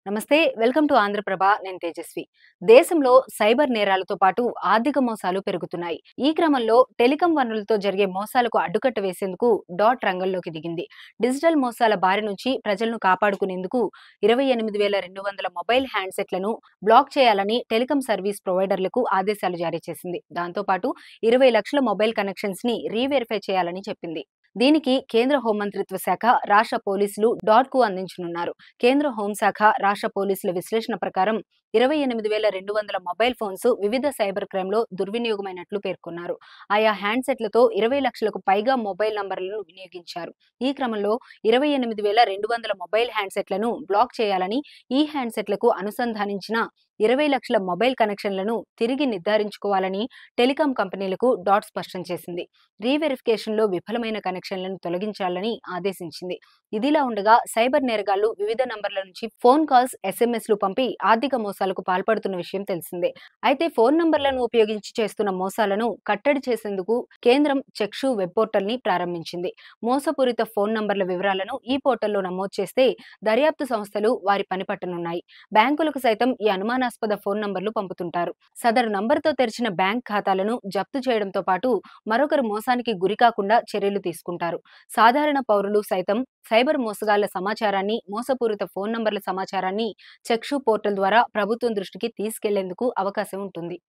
నమస్తే. Welcome to Andhra Prabha. నేను తేజస్వి. దేశంలో సైబర్ నేరాలతో పాటు ఆర్థిక మోసాలు పెరుగుతున్నాయి. ఈ క్రమంలో టెలికాం వనరులతో జరిగే మోసాలకు అడ్డుకట్ట వేసేందుకు డాట్ రంగంలోకి దిగింది. డిజిటల్ మోసాల బారి నుంచి ప్రజలను కాపాడుకునేందుకు 28,200 మొబైల్ హ్యాండ్సెట్లను బ్లాక్ చేయాలని టెలికాం సర్వీస్ ప్రొవైడర్లకు ఆదేశాలు జారీ చేసింది. దాంతో పాటు 20 లక్షల మొబైల్ కనెక్షన్స్ ని రీవెరిఫై చేయాలని చెప్పింది. దీనికి కేంద్ర హోంమంత్రిత్వ శాఖ, రాష్ట్ర పోలీసులు కు అందించనున్నారు. కేంద్ర హోంశాఖ, రాష్ట్ర పోలీసుల విశ్లేషణ ప్రకారం 28,200 మొబైల్ ఫోన్స్ వివిధ సైబర్ క్రైమ్ లో దుర్వినియోగమైనట్లు పేర్కొన్నారు. ఆయా హ్యాండ్సెట్లతో 20 లక్షలకు పైగా మొబైల్ నంబర్లను వినియోగించారు. ఈ క్రమంలో 28,200 మొబైల్ హ్యాండ్సెట్లను బ్లాక్ చేయాలని, ఈ హ్యాండ్సెట్లకు అనుసంధానించిన 20 లక్షల మొబైల్ కనెక్షన్లను తిరిగి నిర్ధారించుకోవాలని టెలికాం కంపెనీలకు డాట్ స్పష్టం చేసింది. రీవెరిఫికేషన్ లో విఫలమైన కనెక్షన్లను తొలగించాలని ఆదేశించింది. ఇదిలా ఉండగా సైబర్ నేరగాళ్లు వివిధ నంబర్ల నుంచి ఫోన్ కాల్స్, ఎస్ఎంఎస్లు పంపి ఆర్థిక మోసాలకు పాల్పడుతున్న విషయం తెలిసిందే. అయితే ఫోన్ నంబర్లను ఉపయోగించి చేస్తున్న మోసాలను కట్టడి చేసేందుకు కేంద్రం చెక్షు వెబ్ పోర్టల్ ని ప్రారంభించింది. మోసపూరిత ఫోన్ నంబర్ల వివరాలను ఈ పోర్టల్లో నమోదు చేస్తే దర్యాప్తు సంస్థలు వారి పని పట్టనున్నాయి. బ్యాంకులకు సైతం ఈ అనుమానాస్పద ఫోన్ నంబర్లు పంపుతుంటారు. సదరు నంబర్తో తెరిచిన బ్యాంక్ ఖాతాలను జప్తు చేయడంతో పాటు మరొకరు మోసానికి గురికాకుండా చర్యలు తీసుకుంటారు. సాధారణ పౌరులు సైతం సైబర్ మోసగాళ్ల సమాచారాన్ని, మోసపూరిత ఫోన్ నంబర్ల సమాచారాన్ని చెక్షు పోర్టల్ ద్వారా ప్రభుత్వం దృష్టికి తీసుకెళ్లేందుకు అవకాశం ఉంటుంది.